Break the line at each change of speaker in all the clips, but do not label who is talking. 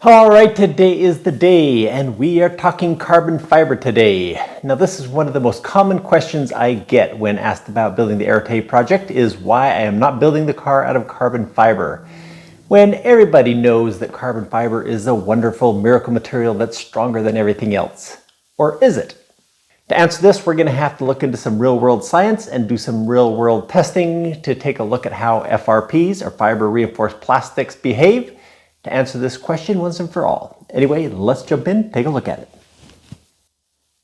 All right, today is the day, and we are talking carbon fiber today. Now, this is one of the most common questions I get when asked about building the Arete project is why I am not building the car out of carbon fiber, when everybody knows that carbon fiber is a wonderful miracle material that's stronger than everything else. Or is it? To answer this, we're going to have to look into some real-world science and do some real-world testing to take a look at how FRPs, or fiber-reinforced plastics, behave to answer this question once and for all. Anyway, let's jump in, take a look at it.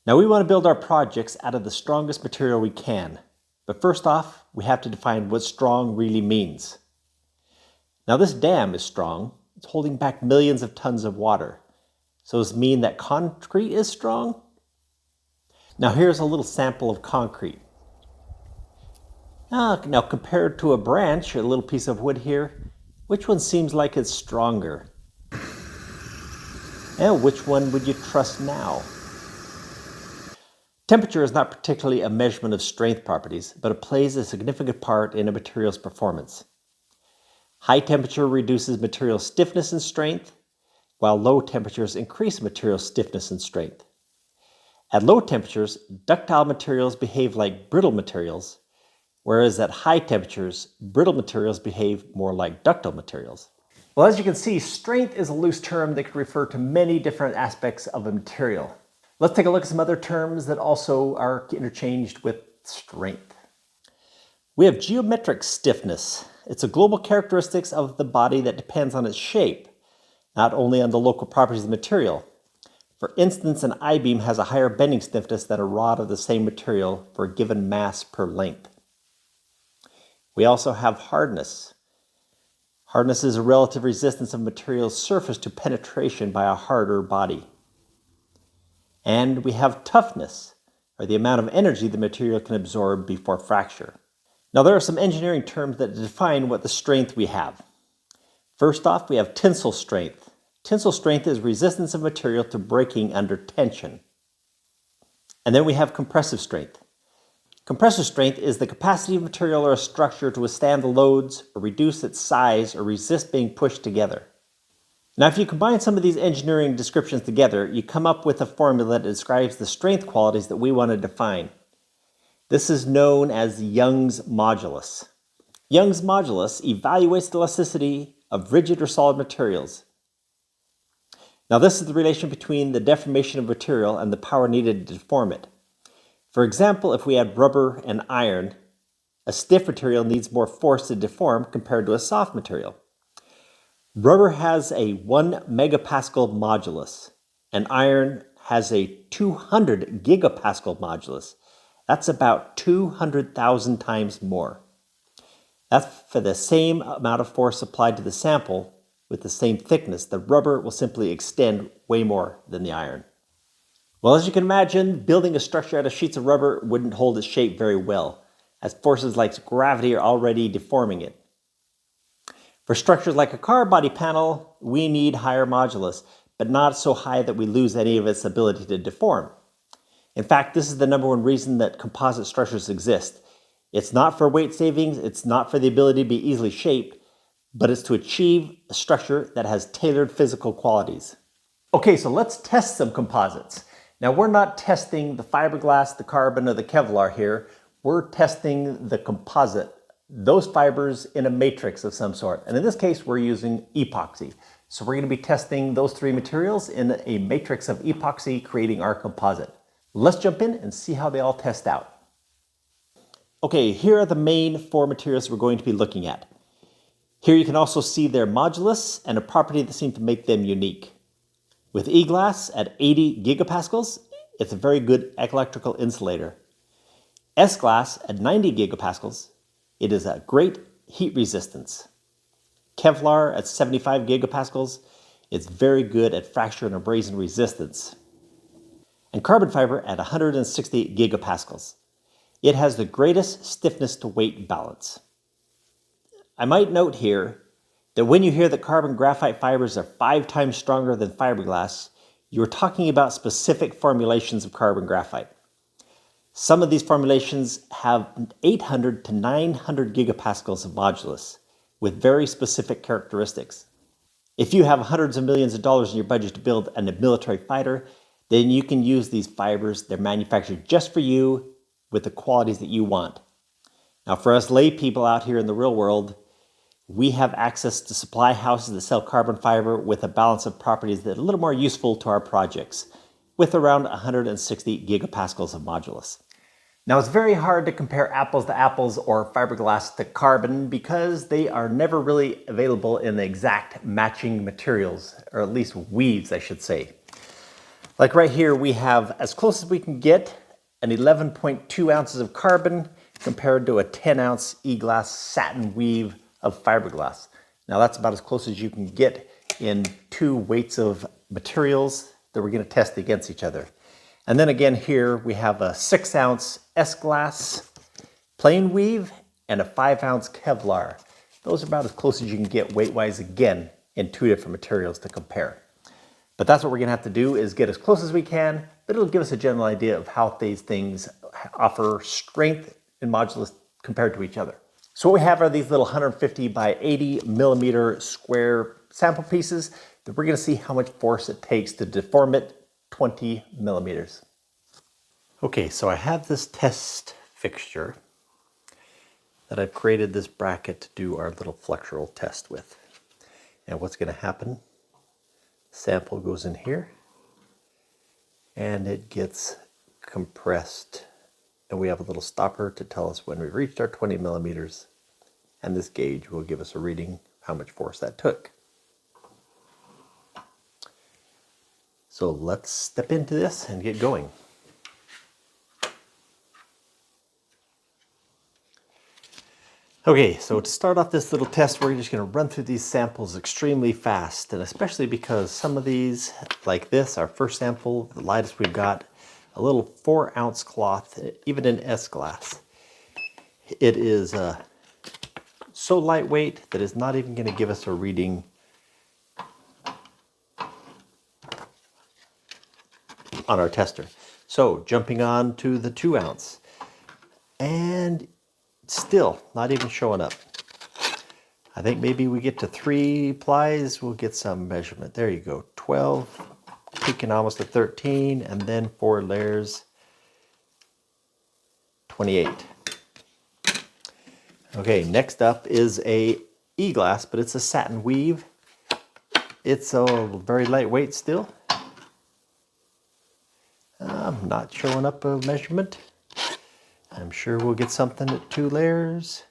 Now, we want to build our projects out of the strongest material we can. But first off, we have to define what strong really means. Now, this dam is strong. It's holding back millions of tons of water. So does it mean that concrete is strong? Now, here's a little sample of concrete. Now, compared to a branch, or a little piece of wood here, which one seems like it's stronger? And which one would you trust now? Temperature is not particularly a measurement of strength properties, but it plays a significant part in a material's performance. High temperature reduces material stiffness and strength, while low temperatures increase material stiffness and strength. At low temperatures, ductile materials behave like brittle materials, whereas at high temperatures, brittle materials behave more like ductile materials. Well, as you can see, strength is a loose term that could refer to many different aspects of a material. Let's take a look at some other terms that also are interchanged with strength. We have geometric stiffness. It's a global characteristic of the body that depends on its shape, not only on the local properties of the material. For instance, an I-beam has a higher bending stiffness than a rod of the same material for a given mass per length. We also have hardness. Hardness is a relative resistance of a material's surface to penetration by a harder body. And we have toughness, or the amount of energy the material can absorb before fracture. Now, there are some engineering terms that define what the strength we have. First off, we have tensile strength. Tensile strength is resistance of material to breaking under tension. And then we have compressive strength. Compressive strength is the capacity of a material or a structure to withstand the loads or reduce its size or resist being pushed together. Now, if you combine some of these engineering descriptions together, you come up with a formula that describes the strength qualities that we want to define. This is known as Young's modulus. Young's modulus evaluates the elasticity of rigid or solid materials. Now, this is the relation between the deformation of material and the power needed to deform it. For example, if we add rubber and iron, a stiff material needs more force to deform compared to a soft material. Rubber has a 1 megapascal modulus, and iron has a 200 gigapascal modulus. That's about 200,000 times more. That's for the same amount of force applied to the sample with the same thickness. The rubber will simply extend way more than the iron. Well, as you can imagine, building a structure out of sheets of rubber wouldn't hold its shape very well, as forces like gravity are already deforming it. For structures like a car body panel, we need higher modulus, but not so high that we lose any of its ability to deform. In fact, this is the number one reason that composite structures exist. It's not for weight savings, it's not for the ability to be easily shaped, but it's to achieve a structure that has tailored physical qualities. Okay, so let's test some composites. Now, we're not testing the fiberglass, the carbon, or the Kevlar here. We're testing the composite, those fibers in a matrix of some sort. And in this case, we're using epoxy. So we're going to be testing those three materials in a matrix of epoxy, creating our composite. Let's jump in and see how they all test out. Okay, here are the main four materials we're going to be looking at. Here you can also see their modulus and a property that seems to make them unique. With E-glass at 80 gigapascals, it's a very good electrical insulator. S-glass at 90 gigapascals, it is a great heat resistance. Kevlar at 75 gigapascals, it's very good at fracture and abrasion resistance. And carbon fiber at 160 gigapascals. It has the greatest stiffness to weight balance. I might note here that when you hear that carbon graphite fibers are 5 times stronger than fiberglass, you're talking about specific formulations of carbon graphite. Some of these formulations have 800 to 900 gigapascals of modulus with very specific characteristics. If you have hundreds of millions of dollars in your budget to build a military fighter, then you can use these fibers. They're manufactured just for you with the qualities that you want. Now, for us lay people out here in the real world, we have access to supply houses that sell carbon fiber with a balance of properties that are a little more useful to our projects, with around 160 gigapascals of modulus. Now, it's very hard to compare apples to apples or fiberglass to carbon because they are never really available in the exact matching materials, or at least weaves, I should say. Like right here, we have, as close as we can get, an 11.2 ounces of carbon compared to a 10-ounce e-glass satin weave of fiberglass. Now, that's about as close as you can get in two weights of materials that we're going to test against each other. And then again here, we have a 6-ounce S-glass plain weave and a 5-ounce Kevlar. Those are about as close as you can get weight-wise, again, in two different materials to compare. But that's what we're going to have to do, is get as close as we can, but it'll give us a general idea of how these things offer strength and modulus compared to each other. So what we have are these little 150 by 80 millimeter square sample pieces that we're going to see how much force it takes to deform it 20 millimeters. Okay, so I have this test fixture that I've created this bracket to do our little flexural test with. And what's going to happen, sample goes in here and it gets compressed, and we have a little stopper to tell us when we've reached our 20 millimeters, and this gauge will give us a reading how much force that took. So let's step into this and get going. Okay, so to start off this little test, we're just going to run through these samples extremely fast, and especially because some of these, like this, our first sample, the lightest we've got, a little 4-ounce cloth, even in S-glass. It is so lightweight that it's not even going to give us a reading on our tester. So jumping on to the 2-ounce, and still not even showing up. I think maybe we get to 3 plies, we'll get some measurement. There you go, 12, peaking almost to 13, and then 4 layers, 28. Okay, next up is a e-glass, but it's a satin weave. It's very lightweight still. Not showing up a measurement. I'm sure we'll get something at 2 layers.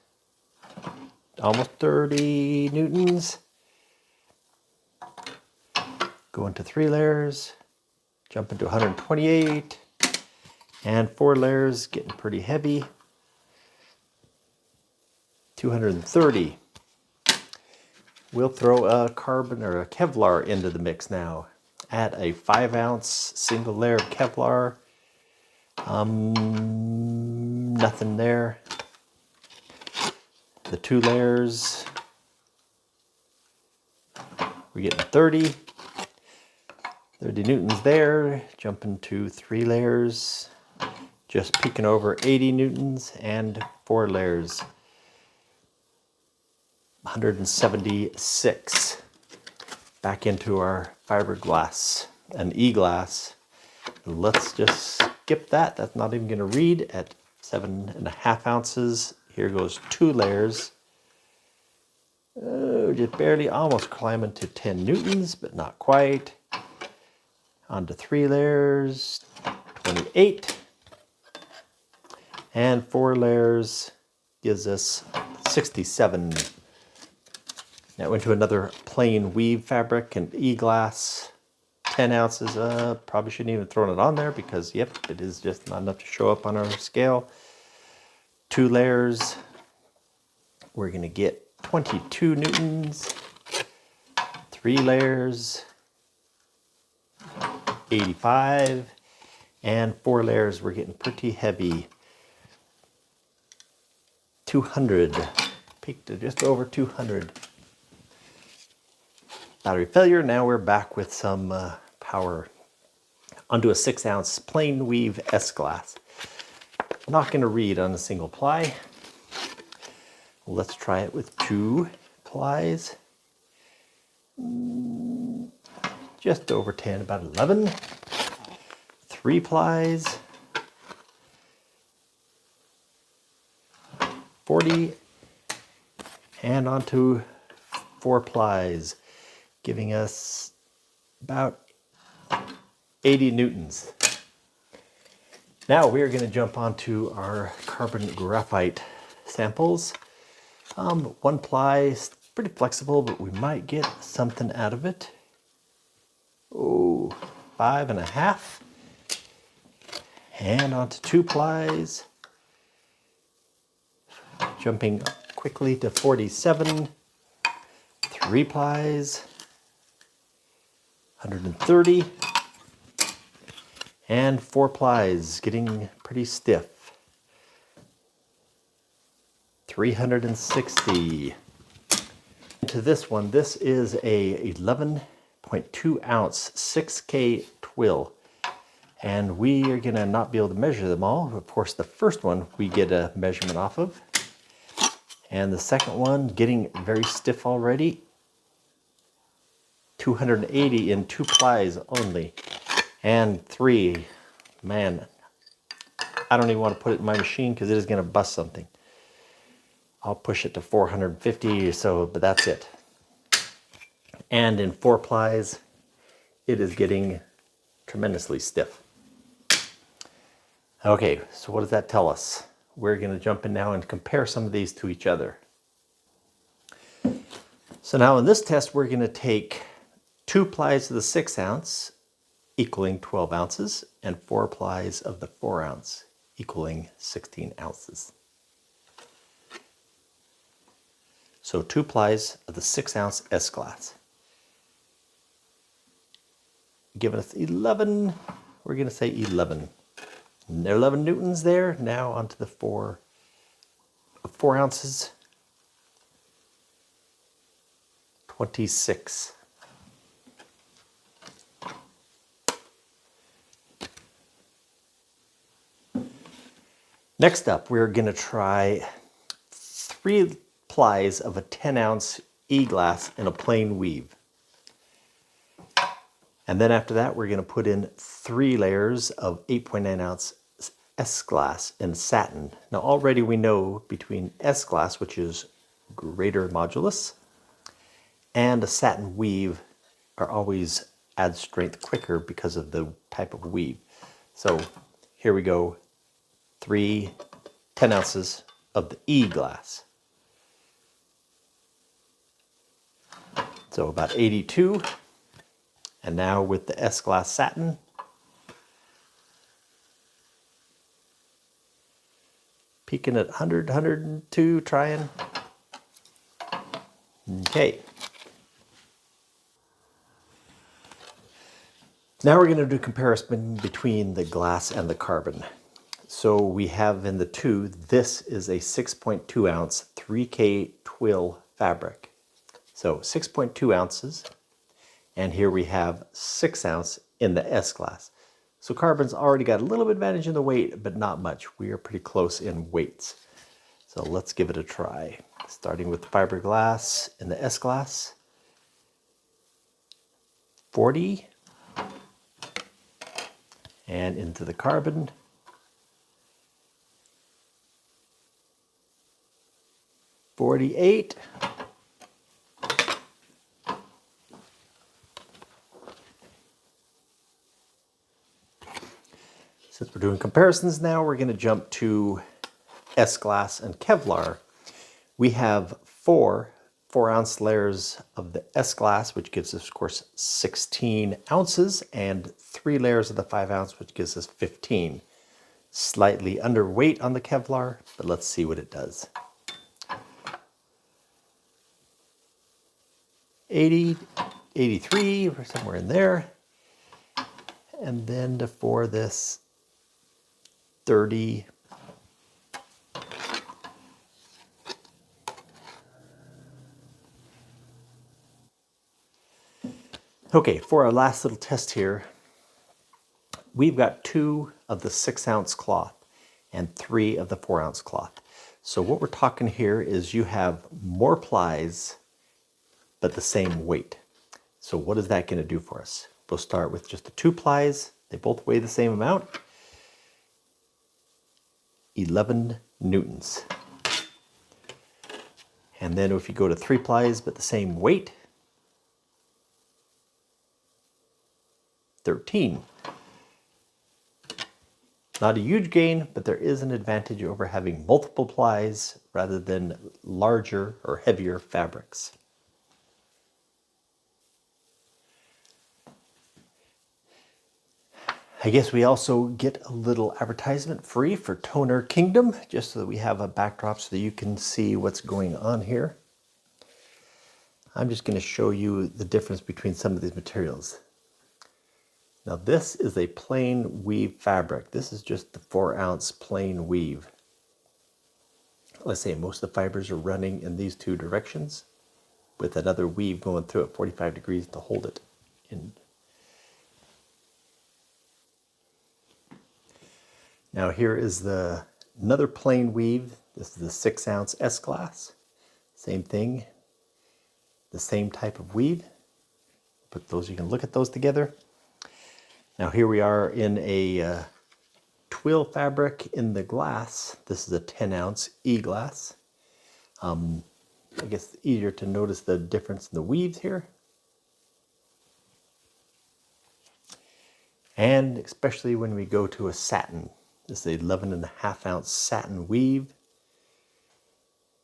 Almost 30 newtons. Going to 3 layers. Jumping to 128. And 4 layers, getting pretty heavy. 230. We'll throw a carbon or a Kevlar into the mix now. Add a 5-ounce single layer of Kevlar. Nothing there. The 2 layers, we're getting 30 newtons there. Jumping to 3 layers, just peeking over 80 newtons, and 4 layers, 176. Back into our fiberglass and e-glass. Let's just skip that. That's not even going to read at 7.5 ounces. Here goes 2 layers. Just barely, almost climbing to 10 newtons, but not quite. On to 3 layers, 28. And 4 layers gives us 67. Now into another plain weave fabric and e-glass, 10 ounces. Probably shouldn't even thrown it on there because, yep, it is just not enough to show up on our scale. 2 layers, we're going to get 22 newtons. 3 layers, 85. And 4 layers, we're getting pretty heavy. 200, peaked to just over 200. Battery failure. Now we're back with some power. Onto a 6-ounce plain weave S-glass. Not going to read on a single ply. Let's try it with 2 plies. just over 10, about 11. 3 plies, 40, and onto 4 plies, giving us about 80 newtons. Now we are going to jump onto our carbon graphite samples. 1 ply is pretty flexible, but we might get something out of it. Oh, 5.5. And onto 2 plies. Jumping quickly to 47. 3 plies. 130. And 4 plies, getting pretty stiff. 360. To this one, this is a 11.2 ounce 6K twill. And we are gonna not be able to measure them all. Of course, the first one we get a measurement off of. And the second one, getting very stiff already. 280 in 2 plies only. And 3, man, I don't even want to put it in my machine because it is going to bust something. I'll push it to 450 or so, but that's it. And in 4 plies, it is getting tremendously stiff. Okay, so what does that tell us? We're going to jump in now and compare some of these to each other. So now in this test, we're going to take 2 plies of the 6 ounce, equaling 12 ounces, and 4 plies of the 4 ounce, equaling 16 ounces. So 2 plies of the 6 ounce S-glass. Giving us 11, we're going to say 11. 11 newtons there. Now onto the 4 ounces. 26. Next up, we're going to try 3 plies of a 10 ounce E-glass in a plain weave. And then after that, we're going to put in 3 layers of 8.9 ounce S-glass in satin. Now already we know between S-glass, which is greater modulus, and a satin weave are always add strength quicker because of the type of weave. So here we go. 3 10 ounces of the E-glass. So about 82. And now with the S-glass satin, peaking at 100, 102, trying. Okay. Now we're going to do comparison between the glass and the carbon. So we have in the 2, this is a 6.2 ounce 3K twill fabric. So 6.2 ounces. And here we have 6 ounce in the S-glass. So carbon's already got a little bit advantage in the weight, but not much. We are pretty close in weights. So let's give it a try. Starting with the fiberglass in the S-glass. 40. And into the carbon. 48. Since we're doing comparisons now, we're going to jump to S-glass and Kevlar. We have 4 4-ounce layers of the S-glass, which gives us, of course, 16 ounces, and 3 layers of the 5 ounce, which gives us 15. Slightly underweight on the Kevlar, but let's see what it does. 80, 83, or somewhere in there. And then for this 30. Okay, for our last little test here, we've got 2 of the 6 ounce cloth and 3 of the 4 ounce cloth. So what we're talking here is you have more plies, but the same weight. So what is that going to do for us? We'll start with just the 2 plies. They both weigh the same amount. 11 newtons. And then if you go to 3 plies but the same weight, 13. Not a huge gain, but there is an advantage over having multiple plies rather than larger or heavier fabrics. I guess we also get a little advertisement free for Toner Kingdom, just so that we have a backdrop so that you can see what's going on here. I'm just going to show you the difference between some of these materials. Now this is a plain weave fabric. This is just the 4-ounce plain weave. Let's say most of the fibers are running in these 2 directions with another weave going through at 45 degrees to hold it in. Now here is another plain weave. This is the 6-ounce S-glass. Same thing, the same type of weave. Put those, you can look at those together. Now here we are in a twill fabric in the glass. This is a 10-ounce E-glass. I guess it's easier to notice the difference in the weaves here. And especially when we go to a satin. This is 11.5-ounce satin weave.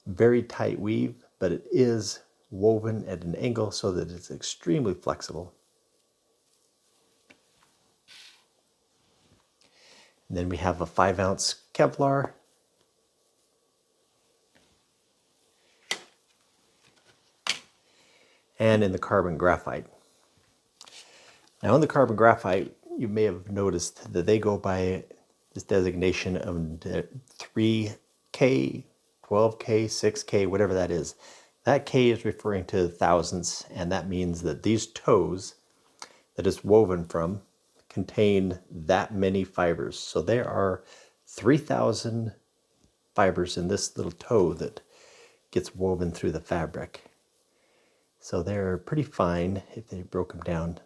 Very tight weave, but it is woven at an angle so that it's extremely flexible. And then we have a 5-ounce Kevlar. And in the carbon graphite. Now in the carbon graphite, you may have noticed that they go by this designation of 3K, 12K, 6K, whatever that is. That K is referring to thousandths, and that means that these toes that it's woven from contain that many fibers. So there are 3,000 fibers in this little toe that gets woven through the fabric. So they're pretty fine if they broke them down.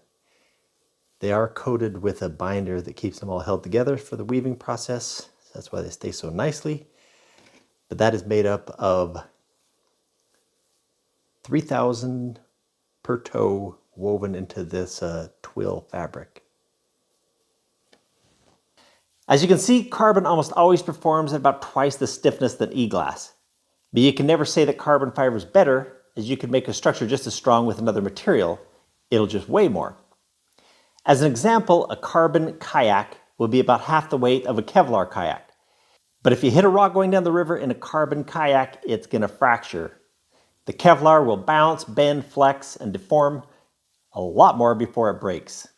They are coated with a binder that keeps them all held together for the weaving process. That's why they stay so nicely. But that is made up of 3,000 per toe woven into this twill fabric. As you can see, carbon almost always performs at about twice the stiffness than E-glass. But you can never say that carbon fiber is better, as you can make a structure just as strong with another material. It'll just weigh more. As an example, a carbon kayak will be about half the weight of a Kevlar kayak. But if you hit a rock going down the river in a carbon kayak, it's going to fracture. The Kevlar will bounce, bend, flex, and deform a lot more before it breaks,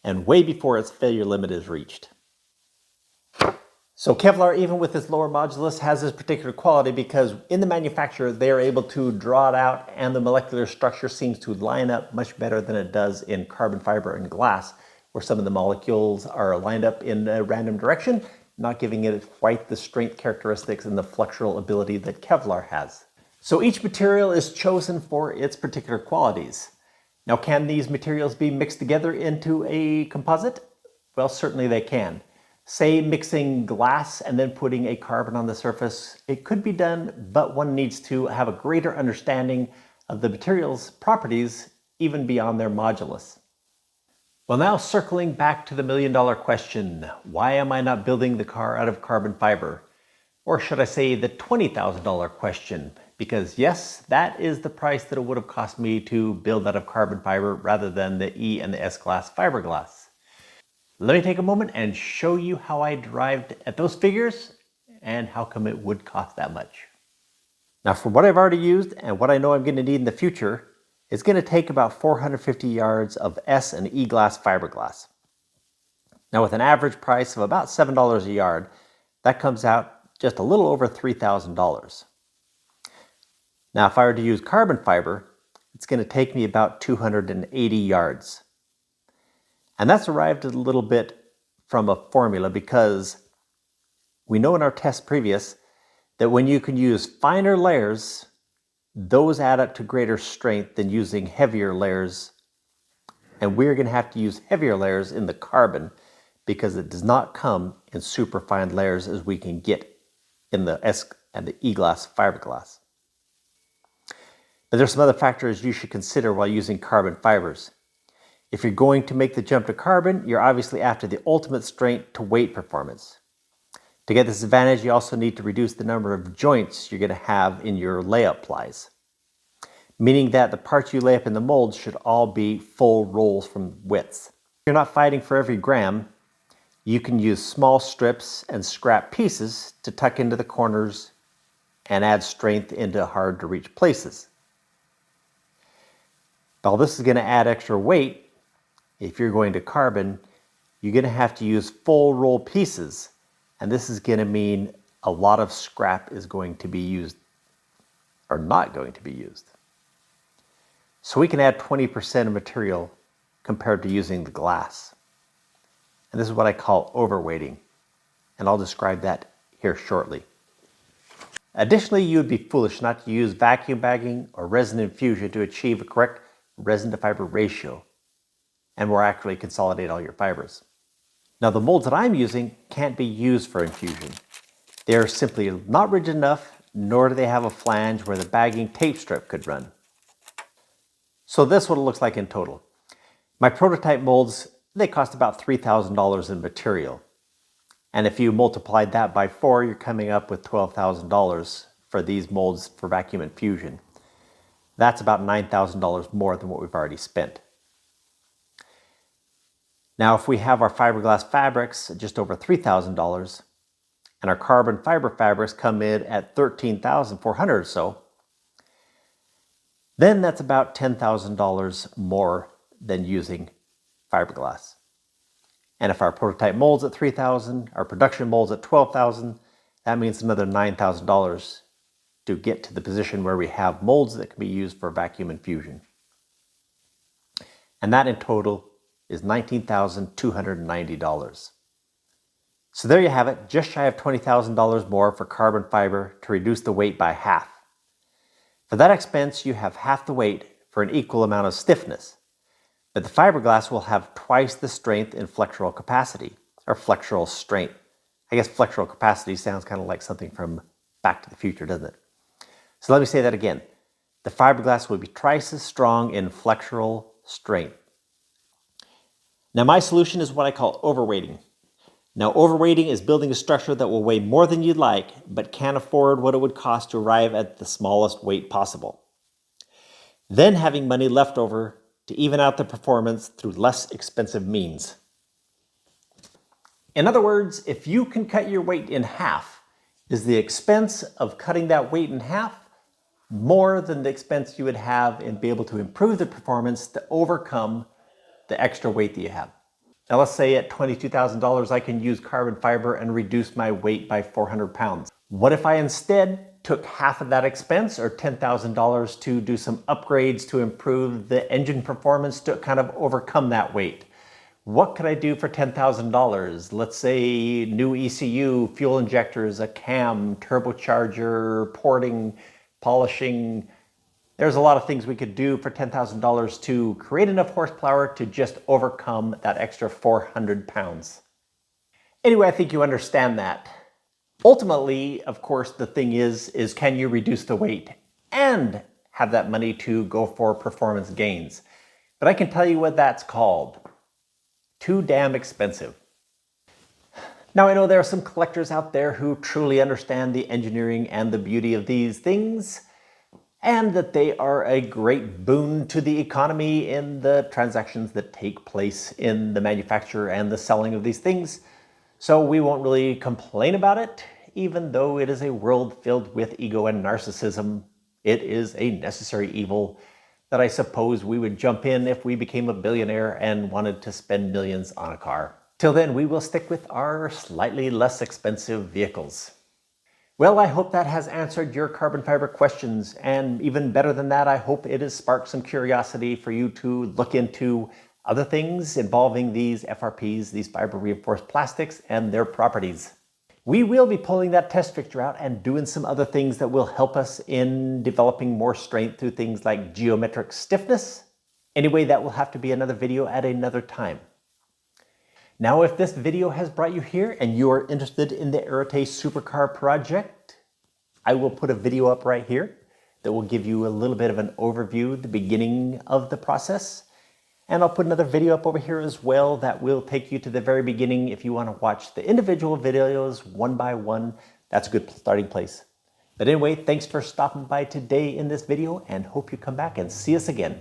and way before its failure limit is reached. So Kevlar, even with its lower modulus, has this particular quality because in the manufacture, they are able to draw it out and the molecular structure seems to line up much better than it does in carbon fiber and glass, where some of the molecules are lined up in a random direction, not giving it quite the strength characteristics and the flexural ability that Kevlar has. So each material is chosen for its particular qualities. Now, can these materials be mixed together into a composite? Well, certainly they can. Say mixing glass and then putting a carbon on the surface, it could be done, but one needs to have a greater understanding of the material's properties even beyond their modulus. Well, now circling back to the million-dollar question, why am I not building the car out of carbon fiber? Or should I say the $20,000 question? Because yes, that is the price that it would have cost me to build out of carbon fiber rather than the E and the S-glass fiberglass. Let me take a moment and show you how I derived at those figures and how come it would cost that much. Now, for what I've already used and what I know I'm going to need in the future, it's going to take about 450 yards of S and E glass fiberglass. Now, with an average price of about $7 a yard, that comes out just a little over $3,000. Now, if I were to use carbon fiber, it's going to take me about 280 yards. And that's arrived a little bit from a formula because we know in our test previous that when you can use finer layers, those add up to greater strength than using heavier layers. And we're going to have to use heavier layers in the carbon because it does not come in superfine layers as we can get in the S and the E-glass fiberglass. But there's some other factors you should consider while using carbon fibers. If you're going to make the jump to carbon, you're obviously after the ultimate strength to weight performance. To get this advantage, you also need to reduce the number of joints you're going to have in your layup plies, meaning that the parts you lay up in the mold should all be full rolls from widths. If you're not fighting for every gram, you can use small strips and scrap pieces to tuck into the corners and add strength into hard to reach places. While this is going to add extra weight, if you're going to carbon, you're going to have to use full roll pieces, and this is going to mean a lot of scrap is going to be used or not going to be used. So we can add 20% of material compared to using the glass. And this is what I call overweighting, and I'll describe that here shortly. Additionally, you would be foolish not to use vacuum bagging or resin infusion to achieve a correct resin to fiber ratio and more accurately consolidate all your fibers. Now, the molds that I'm using can't be used for infusion. They are simply not rigid enough, nor do they have a flange where the bagging tape strip could run. So this is what it looks like in total. My prototype molds, they cost about $3,000 in material. And if you multiplied that by 4, you're coming up with $12,000 for these molds for vacuum infusion. That's about $9,000 more than what we've already spent. Now, if we have our fiberglass fabrics at just over $3,000 and our carbon fiber fabrics come in at $13,400 or so, then that's about $10,000 more than using fiberglass. And if our prototype molds at $3,000, our production molds at $12,000, that means another $9,000 to get to the position where we have molds that can be used for vacuum infusion. And that in total is $19,290. So there you have it, just shy of $20,000 more for carbon fiber to reduce the weight by half. For that expense, you have half the weight for an equal amount of stiffness. But the fiberglass will have twice the strength in flexural capacity, or flexural strength. I guess flexural capacity sounds kind of like something from Back to the Future, doesn't it? So let me say that again. The fiberglass will be twice as strong in flexural strength. Now, my solution is what I call overweighting. Now, overweighting is building a structure that will weigh more than you'd like, but can't afford what it would cost to arrive at the smallest weight possible. Then having money left over to even out the performance through less expensive means. In other words, if you can cut your weight in half, is the expense of cutting that weight in half more than the expense you would have in being able to improve the performance to overcome the extra weight that you have? Now let's say at $22,000 I can use carbon fiber and reduce my weight by 400 pounds. What if I instead took half of that expense, or $10,000, to do some upgrades to improve the engine performance to kind of overcome that weight? What could I do for $10,000? Let's say new ECU, fuel injectors, a cam, turbocharger, porting, polishing. There's a lot of things we could do for $10,000 to create enough horsepower to just overcome that extra 400 pounds. Anyway, I think you understand that. Ultimately, of course, the thing is can you reduce the weight and have that money to go for performance gains? But I can tell you what that's called. Too damn expensive. Now, I know there are some collectors out there who truly understand the engineering and the beauty of these things, and that they are a great boon to the economy in the transactions that take place in the manufacture and the selling of these things. So we won't really complain about it, even though it is a world filled with ego and narcissism. It is a necessary evil that I suppose we would jump in if we became a billionaire and wanted to spend millions on a car. Till then, we will stick with our slightly less expensive vehicles. Well, I hope that has answered your carbon fiber questions, and even better than that, I hope it has sparked some curiosity for you to look into other things involving these FRPs, these fiber reinforced plastics, and their properties. We will be pulling that test fixture out and doing some other things that will help us in developing more strength through things like geometric stiffness. Anyway, that will have to be another video at another time. Now, if this video has brought you here and you are interested in the Arete Supercar project, I will put a video up right here that will give you a little bit of an overview, the beginning of the process. And I'll put another video up over here as well that will take you to the very beginning if you want to watch the individual videos one by one. That's a good starting place. But anyway, thanks for stopping by today in this video and hope you come back and see us again.